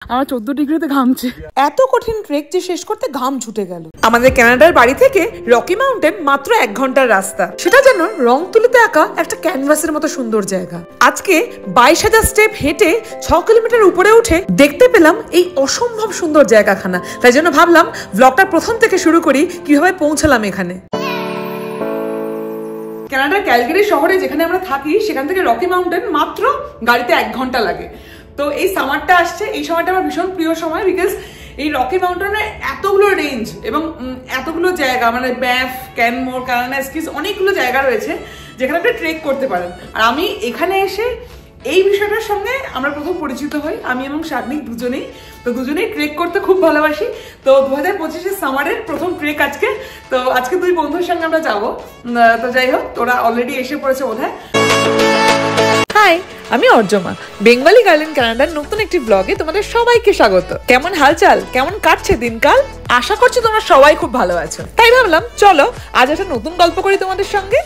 আমার 14 ডিগ্রিতে ঘামছে। এত কঠিন ট্রেক যে শেষ করতে ঘাম ছুটে গেল। আমাদের কানাডার বাড়ি থেকে রকি মাউন্টেন মাত্র 1 ঘন্টার রাস্তা। সেটা যেন রং তুলিতে আঁকা একটা ক্যানভাসের মতো সুন্দর জায়গা। আজকে 22,000 স্টেপ হেঁটে 6 কিলোমিটার উপরে উঠে দেখতে পেলাম এই অসম্ভব সুন্দর জায়গাখানা। তাই জন্য ভাবলাম ব্লগটা প্রথম থেকে শুরু করি, কিভাবে পৌঁছালাম এখানে। কানাডার ক্যালগারি শহরে যেখানে আমরা থাকি সেখান থেকে রকি মাউন্টেন মাত্র গাড়িতে 1 ঘন্টা লাগে। তো এই সামারটা আসছে, এই সময়টা আমার ভীষণ প্রিয় সময়, বিকজ এই রকি মাউন্টেনের এতগুলো রেঞ্জ এবং এতগুলো জায়গা, মানে ব্যাফ, ক্যানমোর, কানানাস্কিস, অনেকগুলো জায়গা রয়েছে যেখানে আপনি ট্রেক করতে পারেন। আর আমি এখানে এসে এই বিষয়টার সঙ্গে আমরা প্রথম পরিচিত হই, আমি এবং শাগনিক দুজনেই ট্রেক করতে খুব ভালোবাসি। তো 2025-এর সামারের প্রথম ট্রেক আজকে। তো আজকে 2 বন্ধুর সঙ্গে আমরা যাবো। তো যাই হোক, তোরা অলরেডি এসে পড়েছে বোধহয়। হাই, আমি অর্জমা, বেঙ্গলি গার্ল ইন কানাডার নতুন একটি ব্লগে তোমাদের সবাইকে স্বাগত। কেমন হালচাল, কেমন কাটছে দিনকাল? আশা করছি তোমরা সবাই খুব ভালো আছো। তাই ভাবলাম চলো আজ একটা নতুন গল্প করি তোমাদের সঙ্গে।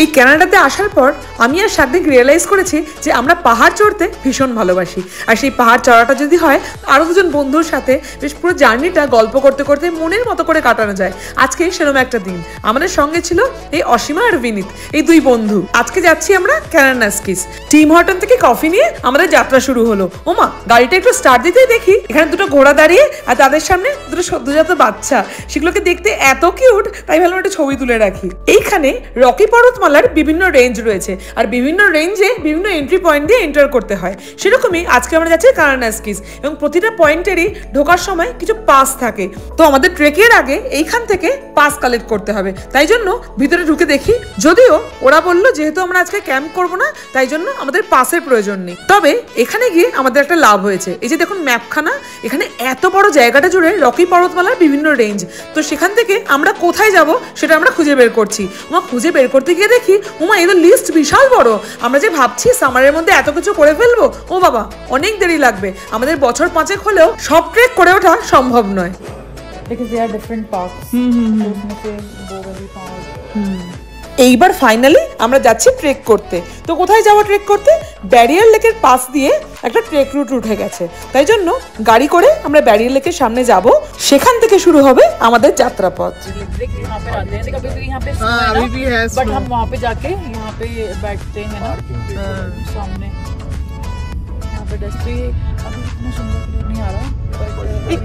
এই কানাডাতে আসার পর আমি আর শাগনিক রিয়েলাইজ করেছি যে আমরা পাহাড় চড়তে ভীষণ ভালোবাসি। আর সেই পাহাড় চড়াটা যদি হয় আরো 2জন বন্ধুর সাথে, বেশ পুরো জার্নিটা গল্প করতে করতে মনের মতো করে কাটানো যায়। আজকে সেরকম একটা দিন। আমাদের সঙ্গে ছিল এই অসীমা আর বিনীত, এই 2 বন্ধু। আজকে যাচ্ছি আমরা কানানাস্কিস। টিম হর্টন থেকে কফি নিয়ে আমাদের যাত্রা শুরু হলো। ওমা, গাড়িটা একটু স্টার্ট দিতেই দেখি এখানে 2টো ঘোড়া দাঁড়িয়ে, আর তাদের সামনে 2টো সদ্যজাত বাচ্চা। সেগুলোকে দেখতে এত কিউট, তাই ভাবলাম একটা ছবি তুলে রাখি। এইখানে রকি পর্বতমালার বিভিন্ন রেঞ্জ রয়েছে, আর বিভিন্ন রেঞ্জে বিভিন্ন এন্ট্রি পয়েন্ট দিয়ে এন্টার করতে হয়। সেরকমই আজকে আমরা যাচ্ছি কানানাস্কিস, এবং প্রতিটা পয়েন্টেরই ঢোকার সময় কিছু পাস থাকে। তো আমাদের ট্রেকের আগে এইখান থেকে পাস কালেক্ট করতে হবে। তাই জন্য ভিতরে ঢুকে দেখি, যদিও ওরা বললো যেহেতু আমরা আজকে ক্যাম্প করবো না, তাই জন্য আমাদের পাসের প্রয়োজন নেই। তবে এখানে গিয়ে আমাদের একটা লাভ হয়েছে। এই যে দেখুন ম্যাপখানা, এখানে এত বড় জায়গাটা জুড়ে রকি পর্বতমালার বিভিন্ন রেঞ্জ। তো সেখান থেকে আমরা কোথায় যাব সেটা আমরা খুঁজে বের করছি। খুঁজে বের করতে গিয়ে দেখি এদের লিস্ট বিশাল বড়। আমরা যে ভাবছি সামারের মধ্যে এত কিছু করে ফেলবো, ও বাবা, অনেক দেরি লাগবে। আমাদের বছর 5 হলেও সব ট্রেক করে ওঠা সম্ভব নয়। এইবার ফাইনালি আমরা যাচ্ছি ট্রেক করতে। তো কোথায় যাবো ট্রেক করতে? ব্যারিয়ার লেকের পাশ দিয়ে একটা ট্রেক রুট উঠে গেছে। তাই জন্য গাড়ি করে আমরা ব্যারিয়ার লেকের সামনে যাব। সেখান থেকে শুরু হবে আমাদের যাত্রাপথ।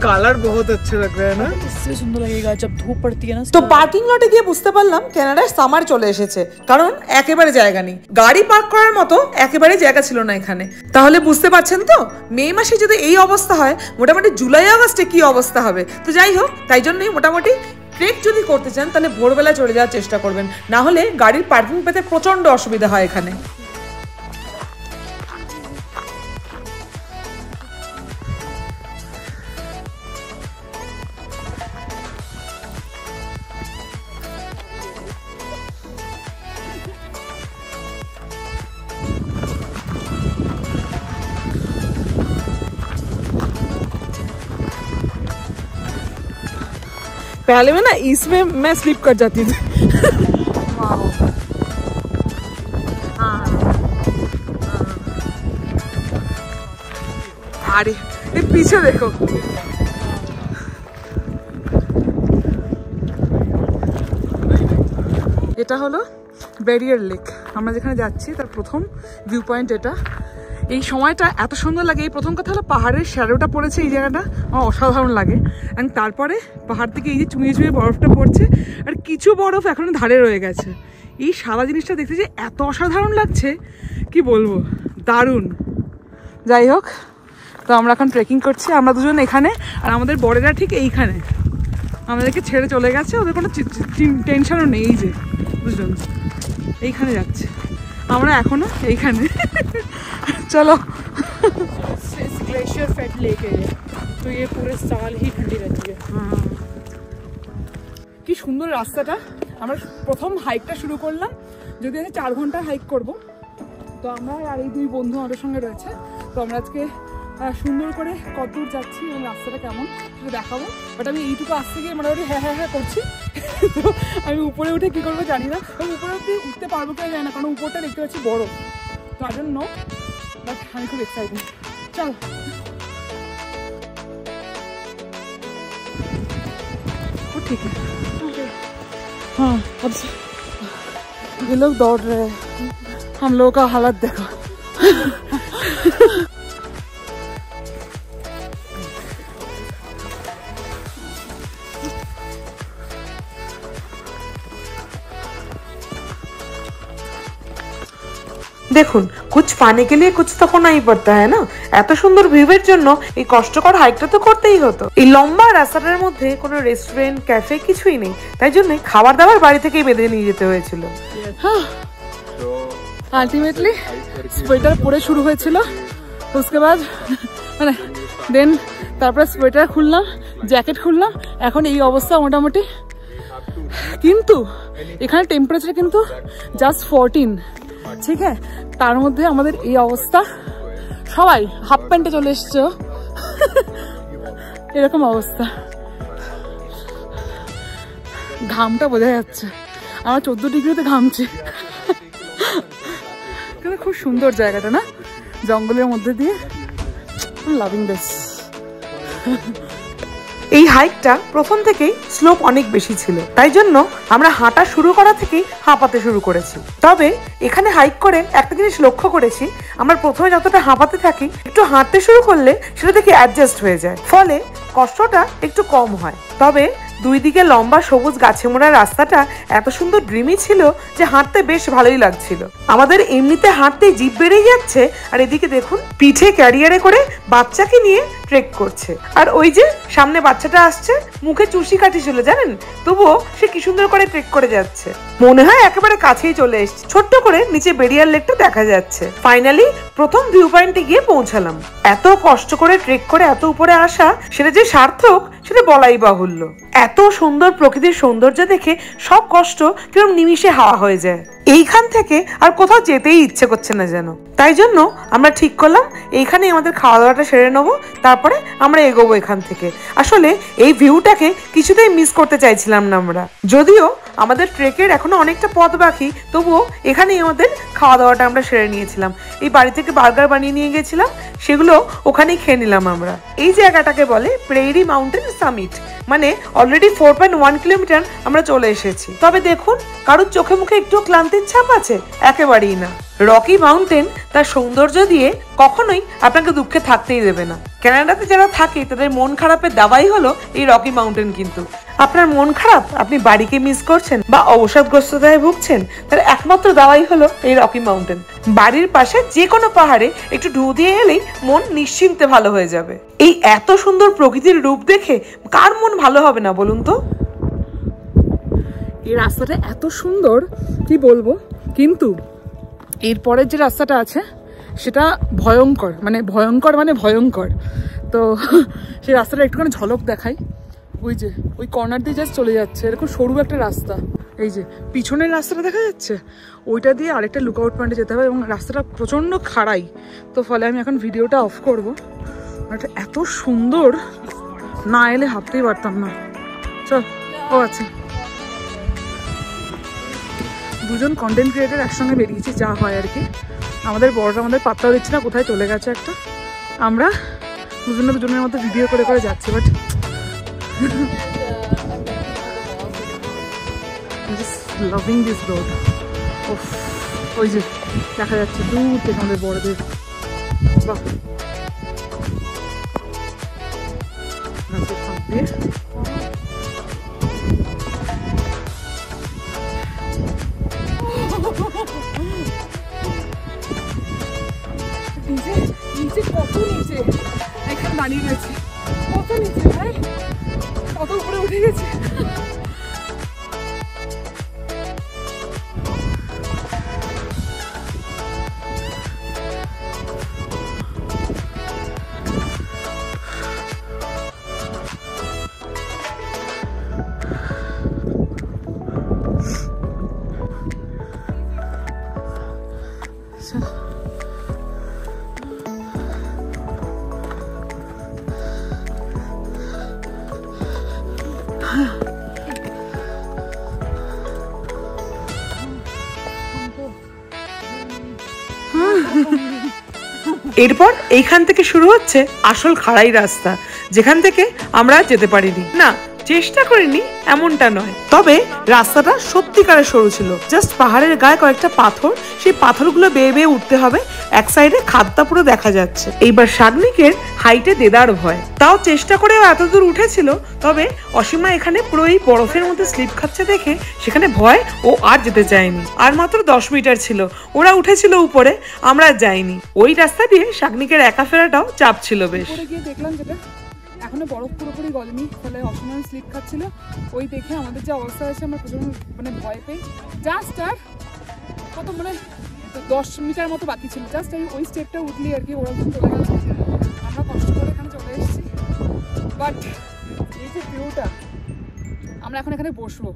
कलर बहुत अच्छा लग रहा है ना, इससे सुंदर लगेगा जब धूप पड़ती है ना। তো পার্কিং লটে গিয়ে বুঝতে পারলাম কানাডার সামার চলে এসেছে, কারণ একেবারে জায়গা নেই। গাড়ি পার্ক করার মতো একেবারে জায়গা ছিল না এখানে। তাহলে বুঝতে পারছেন তো, মে মাসে যদি এই অবস্থা হয়, মোটামুটি জুলাই আগস্টে কি অবস্থা হবে। তো যাই হোক, তাই জন্যই মোটামুটি ট্রেক যদি করতে চান তাহলে ভোরবেলা চলে যাওয়ার চেষ্টা করবেন, না হলে গাড়ির পার্কিং পেতে প্রচন্ড অসুবিধা হয় এখানে। पहले में ना इसमें मैं स्लिप कर जाती थी। अरे पीछे देखो, এটা হলো ব্যারিয়ার লেক। আমরা যেখানে যাচ্ছি তার প্রথম ভিউ পয়েন্ট এটা। এই সময়টা এত সুন্দর লাগে। এই প্রথম কথা হলো পাহাড়ের শ্যাডোটা পড়েছে, এই জায়গাটা আমার অসাধারণ লাগে। অ্যান্ড তারপরে পাহাড় থেকে এই যে চুঁয়ে চুঁয়ে বরফটা পড়ছে, আর কিছু বরফ এখনো ধারে রয়ে গেছে। এই সাদা জিনিসটা দেখতে যে এত অসাধারণ লাগছে, কি বলবো, দারুণ। যাই হোক, তো আমরা এখন ট্রেকিং করছি। আমরা 2জন এখানে, আর আমাদের বড়েরা ঠিক এইখানে আমাদেরকে ছেড়ে চলে গেছে। ওদের কোনো টেনশনও নেই। এই যে 2জন এইখানে যাচ্ছে, আমরা এখনো এইখানে। चलो ग्लेशियर फेट लेके है, तो ये पूरे साल ही ठंडी रहती है। কি সুন্দর রাস্তাটা। আমরা প্রথম হাইকটা শুরু করলাম, যদি আজকে 4 ঘন্টা হাইক করব। তো আমরা আর এই 2 বন্ধু আমাদের সঙ্গে রয়েছে। তো আমরা আজকে সুন্দর করে কত দূর যাচ্ছি এবং রাস্তাটা কেমন সেটা দেখাবো। বাট আমি এইটুকু আসতে গিয়ে মোটামুটি হ্যাঁ করছি। তো আমি উপরে উঠে কী করবো জানি না, এবং উপরে উঠতে পারবো কেউ জানি না, কারণ উপরটা দেখতে পাচ্ছি বড়। তো আই ডোন্ট নো, বাট আমি খুব এক্সাইটেড। चल वो ठीक है। हाँ अब ये लोग दौड़ रहे हैं, हम लोगों का हालत देखो। দেখুন, कुछ पाने के लिए कुछ तो होना ही पड़ता है ना। এত সুন্দর ভিউয়ের জন্য এই কষ্টকর হাইকটা তো করতেই হতো। এই লম্বা রাস্তাটার মধ্যে কোনো রেস্টুরেন্ট ক্যাফে কিছুই নেই, তাই জন্য খাবার দাবার বাড়ি থেকেই বেঁধে নিয়ে যেতে হয়েছিল। আলটিমেটলি সোয়েটার পরে শুরু হয়েছিল, उसके बाद মানে দেন তারপরে সোয়েটার খুললাম, জ্যাকেট খুললাম, এখন এই অবস্থা মোটামুটি। কিন্তু এখানে টেম্পারেচার কিন্তু জাস্ট 14, ঠিক আছে, তার মধ্যে আমাদের এই অবস্থা। সবাই হাফ প্যান্টে চলে এসছো, এরকম অবস্থা। ঘামটা বোঝা যাচ্ছে, আমার 14 ডিগ্রিতে ঘামছে। কিন্তু খুব সুন্দর জায়গাটা না, জঙ্গলের মধ্যে দিয়ে। Loving this. এই হাইকটা প্রথম থেকেই স্লোপ অনেক বেশি ছিল, তাই জন্য আমরা হাঁটা শুরু করা থেকেই হাঁপাতে শুরু করেছি। তবে এখানে হাইক করে একটা জিনিস লক্ষ্য করেছি, আমরা প্রথমে যতটা হাঁপাতে থাকি, একটু হাঁটতে শুরু করলে সেটা দেখে অ্যাডজাস্ট হয়ে যায়, ফলে কষ্টটা একটু কম হয়। তবে দুই দিকে লম্বা সবুজ গাছে মোড়া রাস্তাটা এত সুন্দর ড্রিমি ছিল যে হাঁটতে বেশ ভালোই লাগছিল। আমাদের এমনিতে হাঁটতে জিভ বেড়েই যাচ্ছে, আর এদিকে দেখুন পিঠে ক্যারিয়ারে করে বাচ্চাকে নিয়ে ট্রেক করছে। আর ওই যে সামনে বাচ্চাটা আসছে, মুখে চুষি কাঠি ছিল জানেন, তবুও সে কি সুন্দর করে ট্রেক করে যাচ্ছে। মনে হয় একেবারে কাছেই চলে এসেছে, ছোট্ট করে নিচে বেরিয়ার লেকটা দেখা যাচ্ছে। ফাইনালি প্রথম ভিউ পয়েন্টে গিয়ে পৌঁছালাম। এত কষ্ট করে ট্রেক করে এত উপরে আসা, সেটা যে সার্থক সেটা বলাই বাহুল্য। এত সুন্দর প্রকৃতির সৌন্দর্য দেখে সব কষ্ট কিরকম নিমিষে হাওয়া হয়ে যায়। এইখান থেকে আর কোথাও যেতেই ইচ্ছে করছে না যেন। তাই জন্য আমরা ঠিক করলাম এইখানেই আমাদের খাওয়া দাওয়াটা সেরে নেবো, তারপরে আমরা এগোবো এখান থেকে। আসলে এই ভিউটাকে কিছুতেই মিস করতে চাইছিলাম না আমরা। যদিও আমাদের ট্রেকের এখনো অনেকটা পথ বাকি, তবুও এখানেই আমাদের খাওয়া দাওয়াটা আমরা সেরে নিয়েছিলাম। এই বাড়ি থেকে বার্গার বানিয়ে নিয়ে গেছিলাম, সেগুলো ওখানেই খেয়ে নিলাম আমরা। এই জায়গাটাকে বলে প্রেরি মাউন্টেন সামিট, মানে অলরেডি 4.1 কিলোমিটার আমরা চলে এসেছি। তবে দেখুন, কারোর চোখে মুখে একটু ক্লান্তির ছাপ আছে? একেবারেই না। রকি মাউন্টেন তার সৌন্দর্য দিয়ে কখনোই আপনাকে দুঃখে থাকতেই দেবে না। কানাডাতে যারা থাকে তাদের মন খারাপের দাওয়াই হলো এই রকি মাউন্টেন। কিন্তু আপনার মন খারাপ, আপনি বাড়িকে মিস করছেন বা অবসাদগ্রস্ততায় ভুগছেন, তার একমাত্র দাওয়াই হলো এই রকি মাউন্টেন। বাড়ির পাশে যে কোনো পাহাড়ে একটু ঢু দিয়ে এলেই মন নিশ্চিন্তে ভালো হয়ে যাবে। এই এত সুন্দর প্রকৃতির রূপ দেখে কার মন ভালো হবে না বলুন তো? এই রাস্তাটা এত সুন্দর কি বলবো, কিন্তু এরপরের যে রাস্তাটা আছে সেটা ভয়ঙ্কর, মানে ভয়ঙ্কর। তো সেই রাস্তাটা একটুখানি ঝলক দেখাই। ওই যে ওই কর্নার দিয়ে জাস্ট চলে যাচ্ছে, এরকম সরু একটা রাস্তা। এই যে পিছনের রাস্তাটা দেখা যাচ্ছে, ওইটা দিয়ে আরেকটা লুকআউট পয়েন্টে যেতে হবে, এবং রাস্তাটা প্রচণ্ড খাড়াই। তো ফলে আমি এখন ভিডিওটা অফ করবো। এটা এত সুন্দর, না এলে ভাবতেই পারতাম না। চল, ও আচ্ছা, দুজন কন্টেন্ট ক্রিয়েটার একসঙ্গে বেরিয়েছি, যা হয় আর কি। আমাদের বড়রা আমাদের পাত্তাও দিচ্ছে না, কোথায় চলে গেছে একটা। আমরা দুজনের মধ্যে ভিডিও করে করে যাচ্ছি, বাট লাভিং দিস রোড। ওই যে দেখা যাচ্ছে দূর থেকে আমাদের বড়দের। বাহ, নিচে কত নিচে, এখানে দাঁড়িয়ে গেছে, কত নিচে ভাই, কত উপরে উঠে গেছে। এরপর এইখান থেকে শুরু হচ্ছে আসল খাড়াই রাস্তা, যেখান থেকে আমরা যেতে পারিনি, না চেষ্টা করিনি এমনটা নয়, তবে রাস্তাটা সত্যিকারের সরু ছিল। জাস্ট পাহাড়ের গায়ে কয়েকটা পাথর, সেই পাথরগুলো বেয়ে বেয়ে উঠতে হবে, এক সাইডে খাদটা পুরো দেখা যাচ্ছে। এইবার শাগনিকের হাইটে দেদার ভয়, তাও চেষ্টা করেও এত দূর উঠেছিল, তবে অসীমা এখানে পুরো এই বরফের মধ্যে স্লিপ খাচ্ছে দেখে সেখানে ভয় ও আর যেতে চায়নি। আর মাত্র 10 মিটার ছিল, ওরা উঠেছিল উপরে, আমরা যাইনি। ওই রাস্তা দিয়ে শাগনিকের একা ফেরাটাও চাপ ছিল বেশ। গিয়ে দেখলাম যেটা এখনো বরফ পুরোপুরি গলেনি, ফলে অসীমান স্লিপ খাচ্ছিল। ওই দেখে আমাদের যে অবস্থা হয়েছে, আমরা প্রচন্ড মানে ভয় পেয়ে জাস্ট আর কত মানে 10 মিটার মতো বাকি ছিল, জাস্ট ওই স্টেপটা উঠলি আর কি ওরা চলে গেছে। আমরা কষ্ট করে এখানে চলে এসেছি, বাট এই যে ভিউটা, আমরা এখন এখানে বসবো,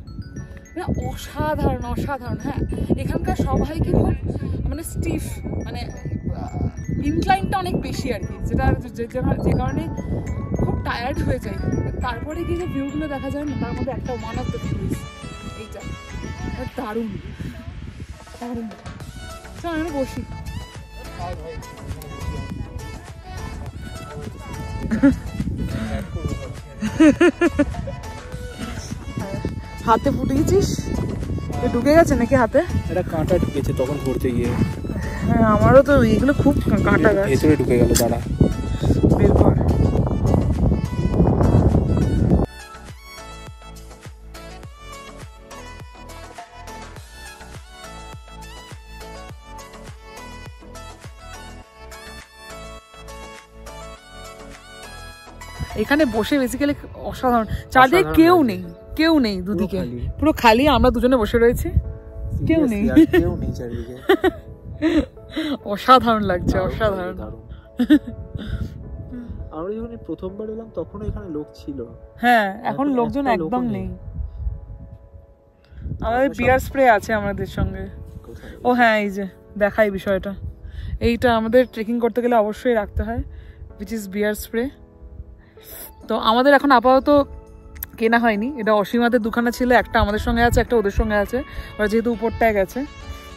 অসাধারণ অসাধারণ। হ্যাঁ, এখানকার সবাই কি খুব মানে স্টিফ, মানে ইনক্লাইনটা অনেক বেশি আর কি, যেটা যে কারণে খুব টায়ার্ড হয়ে যায়। তারপরে গিয়ে যে ভিউগুলো দেখা যায় না, তার মধ্যে একটা ওয়ান অফ দ্য ভিউজ এইটা দারুণ দারুণ। চল আমি বসি। হাতে ফুটিয়েছিস, ঢুকে গেছে নাকি হাতে? এটা কাঁটা ঢুকেছে তখন ধরতে গিয়ে। হ্যাঁ, আমারও তো এগুলো খুব কাঁটা গাছ, ভেতরে ঢুকে গেল। দাঁড়া, বের কর। এখানে বসে বেসিক্যালি অসাধারণ, চারদিকে কেউ নেই দুদিকে, পুরো খালি, আমরা দুজনে বসে রয়েছি, কেউ নেই চারিদিকে। অসাধারণ লাগছে, অসাধারণ। আমরা যখন প্রথমবার এলাম তখন এখানে লোক ছিল, হ্যাঁ এখন লোকজন একদম নেই। আমাদের বিয়ার স্প্রে আছে আমাদের সঙ্গে। ও হ্যাঁ, এই যে দেখাই বিষয়টা, এইটা আমাদের ট্রেকিং করতে গেলে অবশ্যই রাখতে হয়, উইচ ইজ বিয়ার স্প্রে। তো আমাদের এখন আপাতত কেনা হয়নি, এটা অসীমাদের দুখানা ছিল, একটা আমাদের সঙ্গে আছে, একটা ওদের সঙ্গে আছে, ওরা যেহেতু উপরটায় গেছে।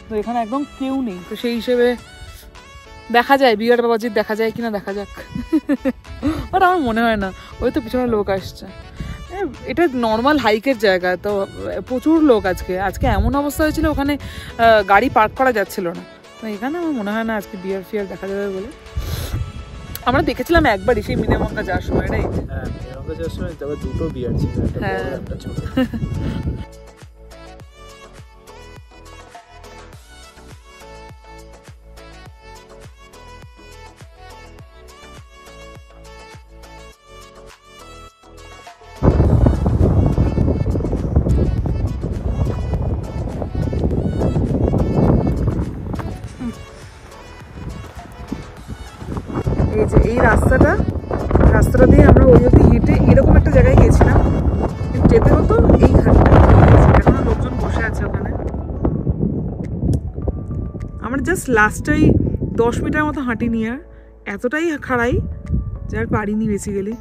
তো এখানে একদম কেউ নেই, তো সেই হিসেবে দেখা যায় বিয়ার বাবাজির দেখা যায় কিনা, দেখা যাক। বাট আমার মনে হয় না, ওই তো পিছনে লোক আসছে। এটা নর্মাল হাইকের জায়গা, তো প্রচুর লোক। আজকে এমন অবস্থা হয়েছিল ওখানে গাড়ি পার্ক করা যাচ্ছিল না, তো এখানে আমার মনে হয় না আজকে বিয়ার ফিয়ার দেখা যাবে বলে। আমরা দেখেছিলাম একবারই সেই মিনেমঙ্গা যাওয়ার সময়, রাইট? হ্যাঁ, মিনেমঙ্গা যাওয়ার সময় তবে দুটো বিয়ার ছিল, একটা বড় একটা ছোট। এই যে এই রাস্তাটা দিয়ে আমরা ওই অবধি হেঁটে এরকম একটা জায়গায় গেছিলাম, যেতে হতো এই ঘাটটা। এখনো লোকজন বসে আছে ওখানে। আমরা জাস্ট লাস্টটাই 10 মিটার মতো হাঁটিনি, আর এতটাই খাড়াই যে আর পারিনি বেসিক্যালি।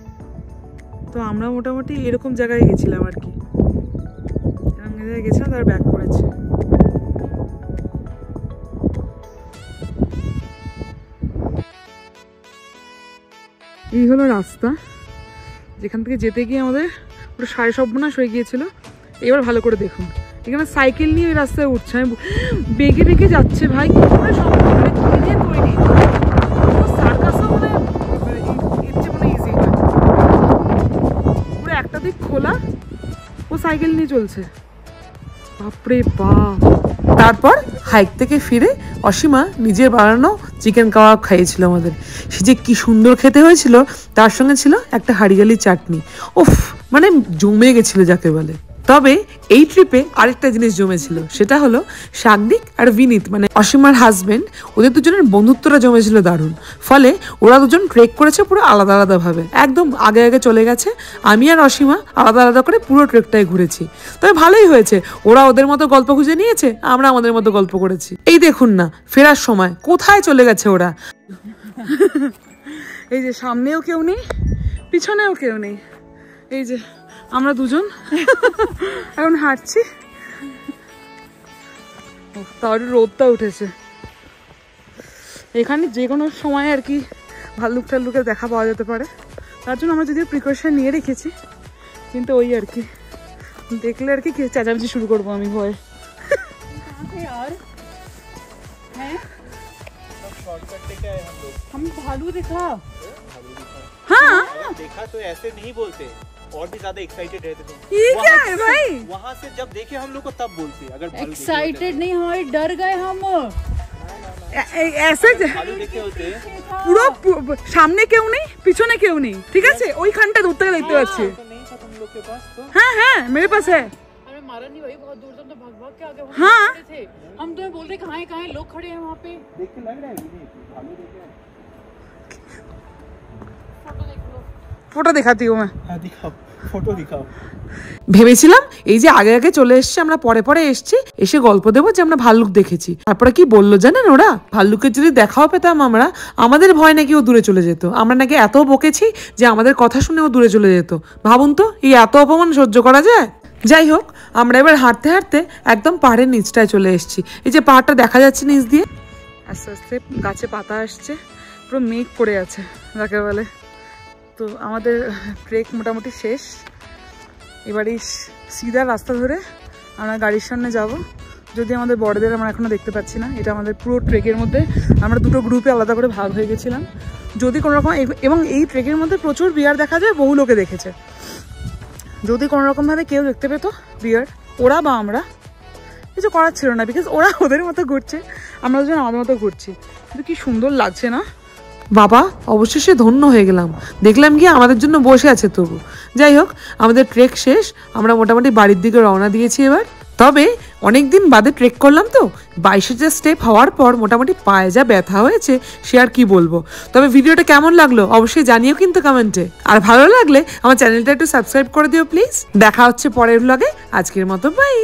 তো আমরা মোটামুটি এরকম জায়গায় গেছিলাম আর কি, এরকম জায়গায় গেছিলাম, তার ব্যাক করেছি। এই হলো রাস্তা, যেখান থেকে যেতে গিয়ে আমাদের পুরো সাড়ে সর্বনাশ হয়ে গিয়েছিল। এবার ভালো করে দেখুন, এখানে সাইকেল নিয়ে ওই রাস্তায় উঠছে, আমি বেগে বেগে যাচ্ছে ভাই, কি করে সম্ভব? তৈরি সার্কাসও মানে এর চেয়ে মানে ইজি হয়, পুরো একটা দিক খোলা, ও সাইকেল নিয়ে চলছে, বাপরে বাপ। তারপর হাইক থেকে ফিরে অসীমা নিজের বানানো চিকেন কাবাব খাইয়েছিল আমাদের। সে যে কি সুন্দর খেতে হয়েছিল, তার সঙ্গে ছিল একটা হাড়িয়ালি চাটনি। উফ, মানে জমে গেছিল যাকে বলে। তবে এই ট্রিপে আরেকটা জিনিস জমেছিল, সেটা হলো শাগনিক আর বিনীত, মানে অসীমার হাজবেন্ড, ওদের দুজনের বন্ধুত্বটা জমেছিল দারুণ। ফলে ওরা দুজন ট্রেক করেছে পুরো আলাদা আলাদা ভাবে, একদম আগে আগে চলে গেছে। আমি আর অসীমা আলাদা আলাদা করে পুরো ট্রেকটাই ঘুরেছি। তবে ভালোই হয়েছে, ওরা ওদের মতো গল্প খুঁজে নিয়েছে, আমরা আমাদের মতো গল্প করেছি। এই দেখুন না, ফেরার সময় কোথায় চলে গেছে ওরা। এই যে সামনেও কেউ নেই, পিছনেও কেউ নেই, এই যে আমরা দুজন এখন হাঁটছি। তাহলে রোদটা উঠেছে, এখানে যে কোনো সময় আর কি ভাল্লুক টাল্লুকের দেখা পাওয়া যেতে পারে, তার জন্য আমরা যদিও প্রিকশন নিয়ে রেখেছি, কিন্তু ওই আর কি দেখলে আর কি চেঁচামেচি শুরু করবো আমি ভয়ে। शॉर्टकट लेके आए हम लोग। हम भालू देखा? हाँ देखा तो ऐसे नहीं बोलते, और भी ज्यादा एक्साइटेड रहते तुम। ये क्या है भाई? वहाँ से जब देखे हम लोग को तब बोलते अगर एक्साइटेड नहीं, हमारे डर गए हम। ऐसे भालू देखे होते পুরো সামনে কেউ নেই, পিছনে কেউ নেই, ঠিক আছে, ওইখানটা দূর থেকে দেখতে পাচ্ছি। तो नहीं था तुम लोग के पास तो। হ্যাঁ হ্যাঁ मेरे पास है। अरे मारा नहीं भाई, बहुत दूर तक तो भाग भाग के आगे हाँ। थे। हम तुम्हें बोल रहे कहाँ है लोग खड़े हैं वहाँ पे। देख के लग रहा है कि नहीं भालू देखे हैं। फोटो देख लो। फोटो दिखाती हूँ मैं। हाँ दिखाओ, फोटो दिखाओ। ভেবেছিলাম এই যে আগে আগে চলে এসেছি, আমরা পরে পরে এসেছি, এসে গল্প দেবো যে আমরা ভাল্লুক দেখেছি। তারপরে কি বললো জানেন ওরা, ভাল্লুকের যদি দেখাও পেতাম আমরা, আমাদের ভয় নাকি ও দূরে চলে যেত। আমরা নাকি এত বকেছি যে আমাদের কথা শুনে ও দূরে চলে যেত। ভাবুন তো, এই এত অপমান সহ্য করা যায়? যাই হোক, আমরা এবার হাঁটতে হাঁটতে একদম পাহাড়ের নিচটায় চলে এসেছি। এই যে পাহাড়টা দেখা যাচ্ছে নিচ দিয়ে, আস্তে আস্তে গাছে পাতা আসছে, পুরো মেঘ পড়ে আছে যাকে বলে। তো আমাদের ট্রেক মোটামুটি শেষ। এবার এই সিধা রাস্তা ধরে আমরা গাড়ির সামনে যাব। যদি আমাদের বড়দের আমরা এখনও দেখতে পাচ্ছি না। এটা আমাদের পুরো ট্রেকের মধ্যে আমরা দুটো গ্রুপে আলাদা করে ভাগ হয়ে গেছিলাম। যদি কোনো রকম, এবং এই ট্রেকের মধ্যে প্রচুর বিয়ার দেখা যায়, বহু লোকে দেখেছে। যদি কোনো রকমভাবে কেউ দেখতে পেতো বিয়ার, ওরা বা আমরা, কিছু করার ছিল না, বিকজ ওরা ওদের মতো ঘুরছে, আমরা দুজন আমাদের মতো ঘুরছি। কিন্তু কি সুন্দর লাগছে না? বাবা অবশেষে ধন্য হয়ে গেলাম, দেখলাম কি আমাদের জন্য বসে আছে তবু। যাই হোক, আমাদের ট্রেক শেষ, আমরা মোটামুটি বাড়ির দিকে রওনা দিয়েছি এবার। তবে অনেক দিন বাদে ট্রেক করলাম তো, 22,000 স্টেপ হওয়ার পর মোটামুটি পায়ে যা ব্যথা হয়েছে সে আর কি বলবো। তবে ভিডিওটা কেমন লাগলো অবশ্যই জানিও কিন্তু কমেন্টে, আর ভালো লাগলে আমার চ্যানেলটা একটু সাবস্ক্রাইব করে দিও প্লিজ। দেখা হচ্ছে পরের ব্লগে, আজকের মতো বাই।